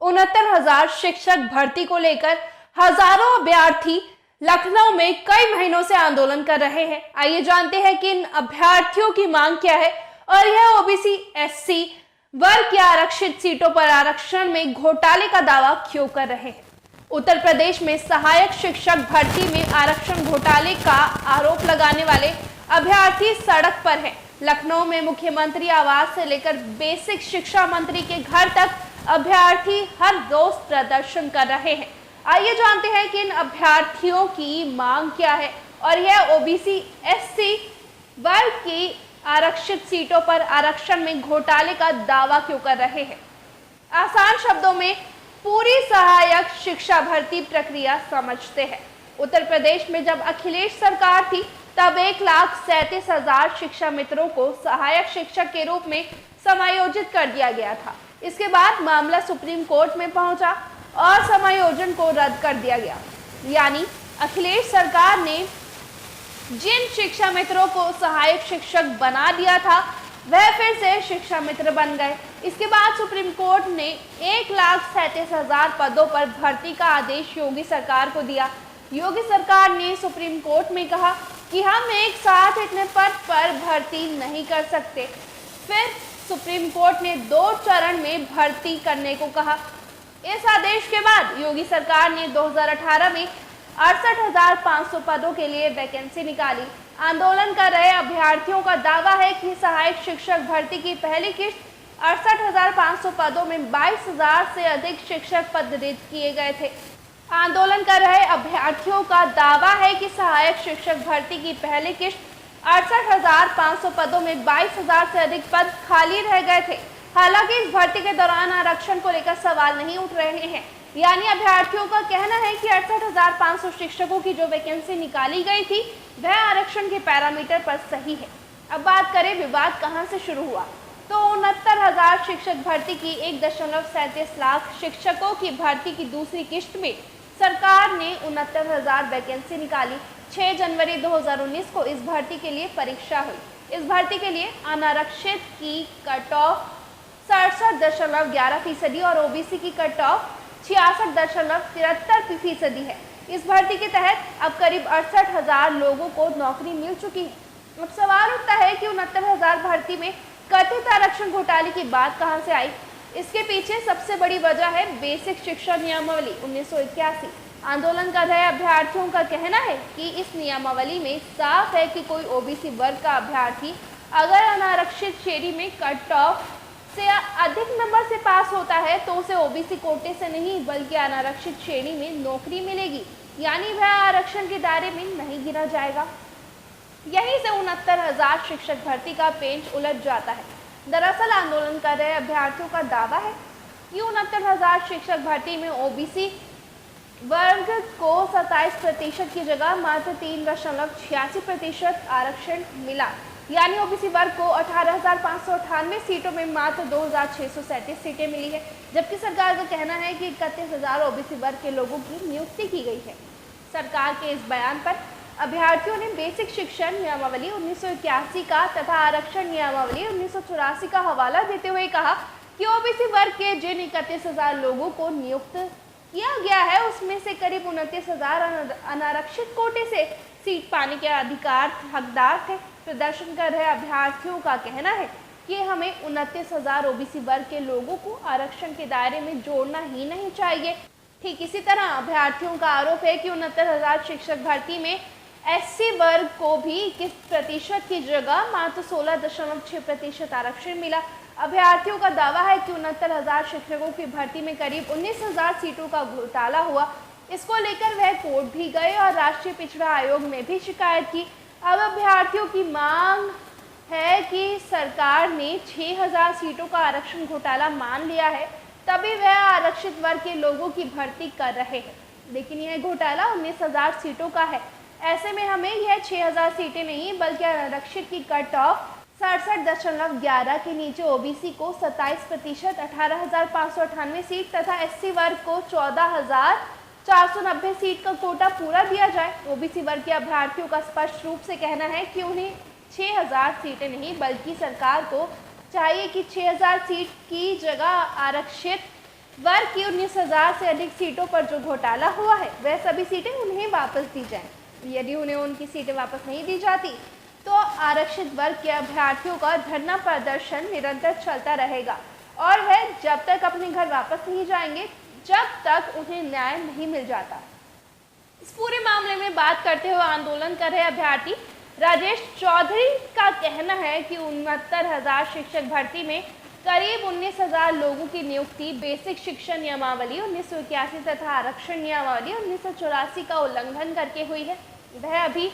69,000 शिक्षक भर्ती को लेकर हजारों अभ्यर्थी लखनऊ में कई महीनों से आंदोलन कर रहे हैं। आइए जानते हैं कि इन अभ्यर्थियों की मांग क्या है और यह ओबीसी एससी वर्ग की आरक्षित सीटों पर आरक्षण में घोटाले का दावा क्यों कर रहे हैं। उत्तर प्रदेश में सहायक शिक्षक भर्ती में आरक्षण घोटाले का आरोप लगाने वाले अभ्यर्थी सड़क पर हैं। लखनऊ में मुख्यमंत्री आवास से लेकर बेसिक शिक्षा मंत्री के घर तक अभ्यर्थी हर रोज प्रदर्शन कर रहे हैं। आइए जानते हैं कि इन अभ्यर्थियों की मांग क्या है और यह ओबीसी एससी वर्ग की आरक्षित सीटों पर आरक्षण में घोटाले का दावा क्यों कर रहे हैं। आसान शब्दों में पूरी सहायक शिक्षा भर्ती प्रक्रिया समझते हैं। उत्तर प्रदेश में जब अखिलेश सरकार थी तब 1,37,000 शिक्षा मित्रों को सहायक शिक्षक के रूप में समायोजित कर दिया गया था। इसके बाद मामला सुप्रीम कोर्ट में पहुंचा और समायोजन को रद्द कर दिया गया। यानी अखिलेश सरकार ने जिन शिक्षा मित्रों को सहायक शिक्षक बना दिया था वह फिर से शिक्षा मित्र बन गए। इसके बाद सुप्रीम कोर्ट ने 1,37,000 पदों पर भर्ती का आदेश योगी सरकार को दिया। योगी सरकार ने सुप्रीम कोर्ट में कहा कि हम एक साथ इतने पद पर भर्ती नहीं कर सकते। फिर सुप्रीम कोर्ट ने 2 चरण में भर्ती करने को कहा। इस आदेश के बाद योगी सरकार ने 2018 में 68,500 पदों के लिए वैकेंसी निकाली। आंदोलन कर रहे अभ्यर्थियों का दावा है कि सहायक शिक्षक भर्ती की पहली किश्त 68,500 पदों में 22,000 से अधिक शिक्षक पद रिक्त किए गए थे। आंदोलन कर रहे अभ्यर्थियों का दावा है कि सहायक शिक्षक भर्ती की पहली किश्त 68,500 पदों में 22,000 से अधिक पद खाली रह गए थे। हालांकि इस भर्ती के दौरान आरक्षण को लेकर सवाल नहीं उठ रहे हैं। यानी अभ्यर्थियों का कहना है कि 68,500 शिक्षकों की जो वैकेंसी निकाली गई थी वह आरक्षण के पैरामीटर पर सही है। अब बात करें विवाद कहां से शुरू हुआ, तो 69,000 शिक्षक भर्ती की 1.37 लाख शिक्षकों की भर्ती की दूसरी किश्त में सरकार ने 69,000 वैकेंसी निकाली। 6 जनवरी 2019 को इस भर्ती के लिए परीक्षा हुई। इस भर्ती के लिए अनारक्षित की कट ऑफ 67.11% और ओबीसी की कट ऑफ 66.73% है। इस भर्ती के तहत अब करीब 68,000 लोगों को नौकरी मिल चुकी है। अब सवाल उठता है कि 69,000 भर्ती में कथित आरक्षण घोटाले की बात कहां से आई। इसके पीछे सबसे बड़ी वजह है बेसिक शिक्षा नियमावली 1981। आंदोलन कर रहे अभ्यर्थियों का कहना है कि इस नियमावली में साफ है कि कोई ओबीसी वर्ग का अभ्यर्थी अगर अनारक्षित श्रेणी में कट ऑफ से अधिक नंबर से पास होता है तो उसे ओबीसी कोटे से नहीं बल्कि अनारक्षित श्रेणी में नौकरी मिलेगी, यानी वह आरक्षण के दायरे में नहीं गिना जाएगा। यहीं से 69,000 शिक्षक भर्ती का पेंच उलझ जाता है। दरअसल आंदोलन कर रहे अभ्यर्थियों का दावा है कि 69,000 शिक्षक भर्ती में ओबीसी वर्ग को 27% की जगह मात्र 3.86% आरक्षण मिला। यानी ओबीसी वर्ग को 18,598 सीटों में मात्र 2,637 सीटें मिली है, जबकि सरकार का कहना है कि 31,000 ओबीसी वर्ग के लोगों की नियुक्ति की गई है। सरकार के इस बयान पर अभ्यर्थियों ने बेसिक शिक्षा नियमावली 1981 का तथा आरक्षण नियमावली 1984 का हवाला देते हुए कहा कि ओबीसी वर्ग के जिन 31,000 लोगों को नियुक्त किया गया है उसमें से करीब 29,000 अनारक्षित कोटे से सीट पाने के अधिकार हकदार थे। प्रदर्शन कर रहे अभ्यर्थियों का कहना है कि हमें 29,000 ओबीसी वर्ग के लोगों को आरक्षण के दायरे में जोड़ना ही नहीं चाहिए। ठीक इसी तरह अभ्यर्थियों का आरोप है कि 69,000 शिक्षक भर्ती में एससी वर्ग को भी 21% की जगह मात्र 16.6% आरक्षण मिला। अभ्यर्थियों का दावा है कि 69,000 शिक्षकों की भर्ती में करीब 19,000 सीटों का घोटाला हुआ। इसको लेकर वह कोर्ट भी गए और राष्ट्रीय पिछड़ा आयोग में भी शिकायत की। अब अभ्यर्थियों की मांग है कि सरकार ने 6,000 सीटों का आरक्षण घोटाला मान लिया है, तभी वह आरक्षित वर्ग के लोगों की भर्ती कर रहे हैं। लेकिन यह घोटाला 19,000 सीटों का है। ऐसे में हमें यह 6,000 सीटें नहीं बल्कि आरक्षित की कट ऑफ 67.11 के नीचे ओबीसी को 27%, 18,598 सीट तथा एससी वर्ग को 14,490 सीट का कोटा पूरा दिया जाए। ओबीसी वर्ग के अभ्यर्थियों का स्पष्ट रूप से कहना है कि उन्हें 6,000 सीटें नहीं बल्कि सरकार को चाहिए कि 6,000 सीट की जगह आरक्षित वर्ग की 19,000 से अधिक सीटों पर जो घोटाला हुआ है वह सभी सीटें उन्हें वापस दी जाएं। यदि उन्हें उनकी सीटें वापस नहीं दी जाती तो आरक्षित वर्ग के अभ्यर्थियों का धरना प्रदर्शन निरंतर चलता रहेगा और वह जब तक अपने घर वापस नहीं जाएंगे जब तक उन्हें न्याय नहीं मिल जाता। इस पूरे मामले में बात करते हुए आंदोलन कर रहे अभ्यर्थी राजेश चौधरी का कहना है कि 69,000 शिक्षक भर्ती में करीब 19,000 लोगों की नियुक्ति बेसिक शिक्षा नियमावली 1981 तथा आरक्षण नियमावली 1984 का उल्लंघन करके हुई है। वह अभी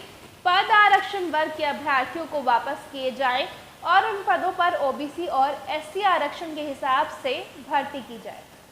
पद आरक्षण वर्ग के अभ्यर्थियों को वापस किए जाए और उन पदों पर ओबीसी और एससी आरक्षण के हिसाब से भर्ती की जाए।